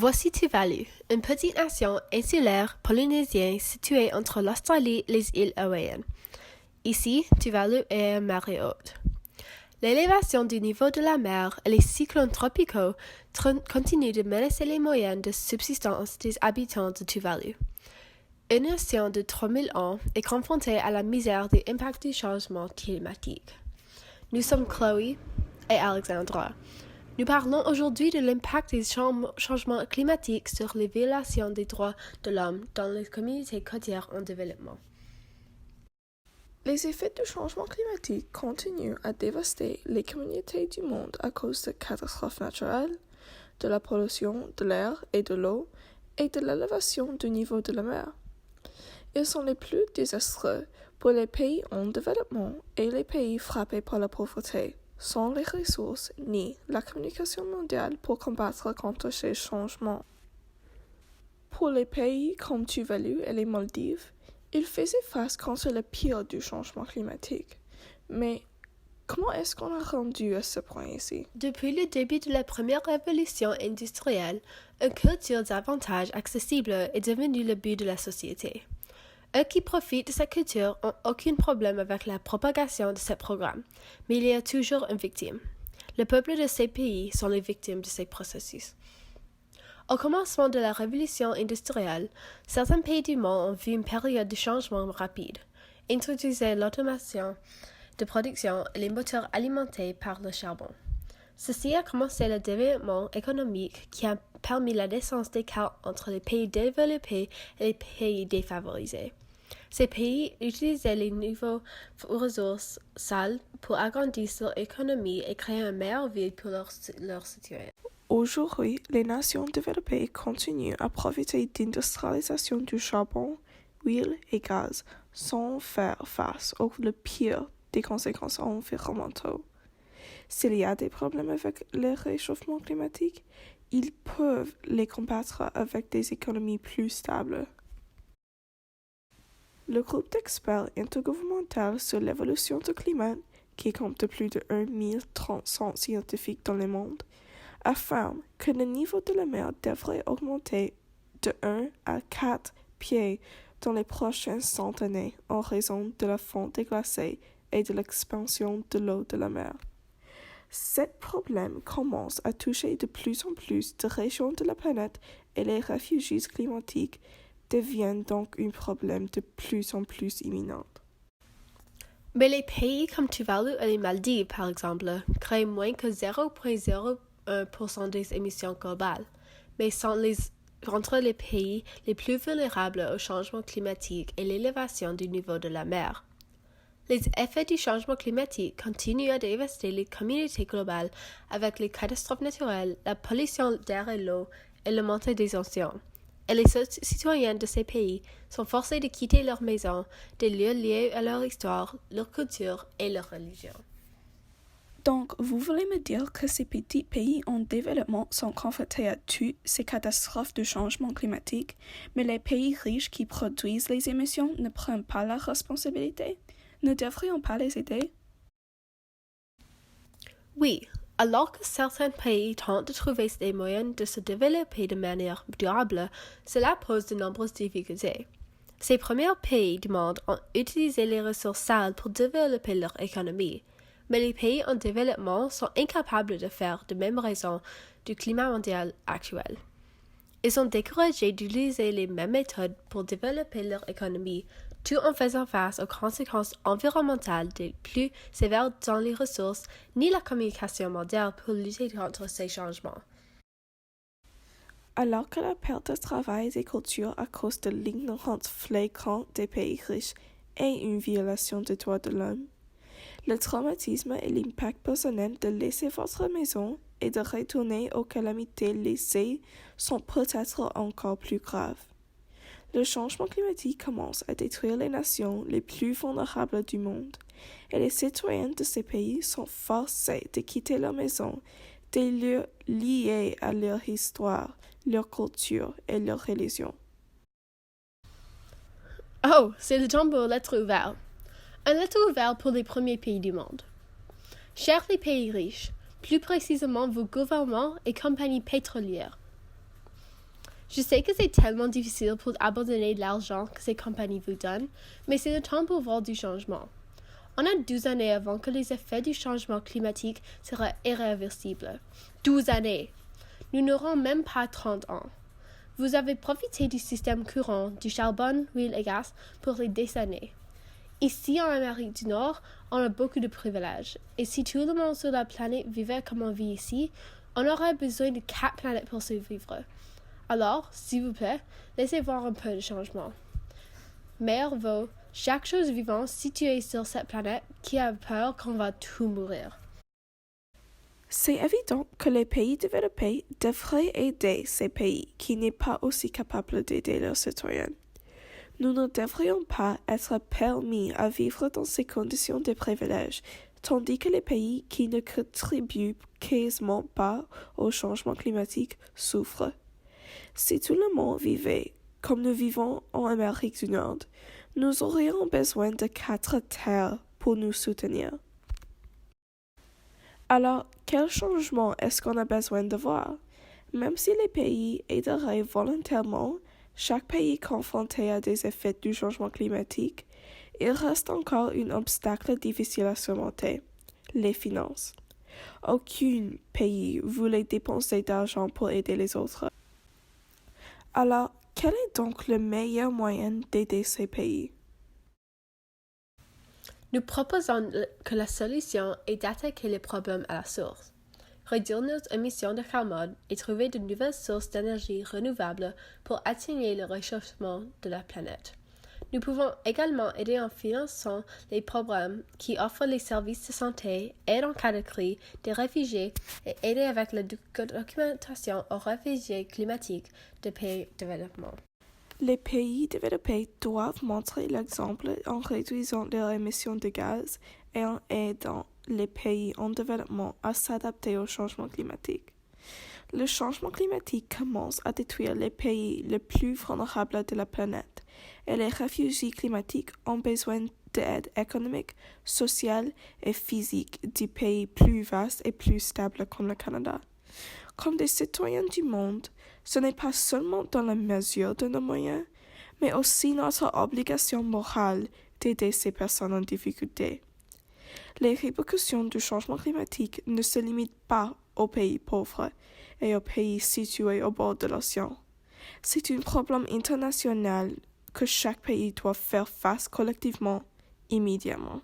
Voici Tuvalu, une petite nation insulaire polynésienne située entre l'Australie et les îles Hawaïennes. Ici, Tuvalu est à marée haute. L'élévation du niveau de la mer et les cyclones tropicaux continuent de menacer les moyens de subsistance des habitants de Tuvalu. Une nation de 3000 ans est confrontée à la misère des impacts du changement climatique. Nous sommes Chloé et Alexandra. Nous parlons aujourd'hui de l'impact des changements climatiques sur les violations des droits de l'homme dans les communautés côtières en développement. Les effets du changement climatique continuent à dévaster les communautés du monde à cause de catastrophes naturelles, de la pollution de l'air et de l'eau et de l'élévation du niveau de la mer. Ils sont les plus désastreux pour les pays en développement et les pays frappés par la pauvreté, sans les ressources ni la communication mondiale pour combattre contre ces changements. Pour les pays comme Tuvalu et les Maldives, ils faisaient face contre le pire du changement climatique. Mais comment est-ce qu'on a rendu à ce point ici? Depuis le début de la première révolution industrielle, une culture davantage accessible est devenue le but de la société. Eux qui profitent de cette culture n'ont aucun problème avec la propagation de ce programme, mais il y a toujours une victime. Le peuple de ces pays sont les victimes de ces processus. Au commencement de la révolution industrielle, certains pays du monde ont vu une période de changement rapide, introduisant l'automation de production et les moteurs alimentés par le charbon. Ceci a commencé le développement économique qui a permis la naissance d'écarts entre les pays développés et les pays défavorisés. Ces pays utilisaient les nouveaux ressources sales pour agrandir leur économie et créer une meilleure vie pour leurs citoyens. Aujourd'hui, les nations développées continuent à profiter d'industrialisation du charbon, huile et gaz sans faire face au pire des conséquences environnementales. S'il y a des problèmes avec le réchauffement climatique, ils peuvent les combattre avec des économies plus stables. Le groupe d'experts intergouvernemental sur l'évolution du climat, qui compte plus de 1300 scientifiques dans le monde, affirme que le niveau de la mer devrait augmenter de 1 à 4 pieds dans les prochaines 100 années en raison de la fonte des glaciers et de l'expansion de l'eau de la mer. Ce problème commence à toucher de plus en plus de régions de la planète et les réfugiés climatiques deviennent donc un problème de plus en plus imminent. Mais les pays comme Tuvalu et les Maldives, par exemple, créent moins que 0,01% des émissions globales, mais sont entre les pays les plus vulnérables au changement climatique et l'élévation du niveau de la mer. Les effets du changement climatique continuent à dévaster les communautés globales avec les catastrophes naturelles, la pollution d'air et l'eau et la montée des océans. Et les citoyens de ces pays sont forcés de quitter leurs maisons, des lieux liés à leur histoire, leur culture et leur religion. Donc, vous voulez me dire que ces petits pays en développement sont confrontés à toutes ces catastrophes de changement climatique, mais les pays riches qui produisent les émissions ne prennent pas la responsabilité? Ne devrions pas les aider? Oui, alors que certains pays tentent de trouver des moyens de se développer de manière durable, cela pose de nombreuses difficultés. Ces premiers pays du monde ont utilisé les ressources sales pour développer leur économie, mais les pays en développement sont incapables de faire de même raison du climat mondial actuel. Ils sont découragés d'utiliser les mêmes méthodes pour développer leur économie, tout en faisant face aux conséquences environnementales des plus sévères dans les ressources ni la communication mondiale pour lutter contre ces changements. Alors que la perte de travail et des cultures à cause de l'ignorance flagrante des pays riches est une violation des droits de l'homme, le traumatisme et l'impact personnel de laisser votre maison et de retourner aux calamités laissées sont peut-être encore plus graves. Le changement climatique commence à détruire les nations les plus vulnérables du monde, et les citoyens de ces pays sont forcés de quitter leur maison, des lieux liés à leur histoire, leur culture et leur religion. Oh, c'est le temps pour lettre ouverte. Une lettre ouverte pour les premiers pays du monde. Chers les pays riches, plus précisément vos gouvernements et compagnies pétrolières, Je sais que c'est tellement difficile pour abandonner l'argent que ces compagnies vous donnent, mais c'est le temps pour voir du changement. On a 12 années avant que les effets du changement climatique seraient irréversibles. 12 années! Nous n'aurons même pas 30 ans. Vous avez profité du système courant du charbon, huile et gaz pour des années. Ici, en Amérique du Nord, on a beaucoup de privilèges. Et si tout le monde sur la planète vivait comme on vit ici, on aurait besoin de 4 planètes pour survivre. Alors, s'il vous plaît, laissez voir un peu de changement. Mère vaut chaque chose vivante située sur cette planète qui a peur qu'on va tout mourir. C'est évident que les pays développés devraient aider ces pays qui n'est pas aussi capables d'aider leurs citoyens. Nous ne devrions pas être permis à vivre dans ces conditions de privilèges, tandis que les pays qui ne contribuent quasiment pas au changement climatique souffrent. Si tout le monde vivait comme nous vivons en Amérique du Nord, nous aurions besoin de 4 terres pour nous soutenir. Alors, quel changement est-ce qu'on a besoin de voir? Même si les pays aideraient volontairement, chaque pays confronté à des effets du changement climatique, il reste encore un obstacle difficile à surmonter, les finances. Aucun pays voulait dépenser d'argent pour aider les autres. Alors, quel est donc le meilleur moyen d'aider ces pays? Nous proposons que la solution est d'attaquer les problèmes à la source, réduire nos émissions de carbone et trouver de nouvelles sources d'énergie renouvelables pour atténuer le réchauffement de la planète. Nous pouvons également aider en finançant les programmes qui offrent les services de santé, aide en cas de crise des réfugiés et aider avec la documentation aux réfugiés climatiques des pays développement. Les pays développés doivent montrer l'exemple en réduisant leurs émissions de gaz et en aidant les pays en développement à s'adapter au changement climatique. Le changement climatique commence à détruire les pays les plus vulnérables de la planète et les réfugiés climatiques ont besoin d'aide économique, sociale et physique des pays plus vastes et plus stables comme le Canada. Comme des citoyens du monde, ce n'est pas seulement dans la mesure de nos moyens, mais aussi notre obligation morale d'aider ces personnes en difficulté. Les répercussions du changement climatique ne se limitent pas aux pays pauvres et aux pays situés au bord de l'océan. C'est un problème international que chaque pays doit faire face collectivement, immédiatement.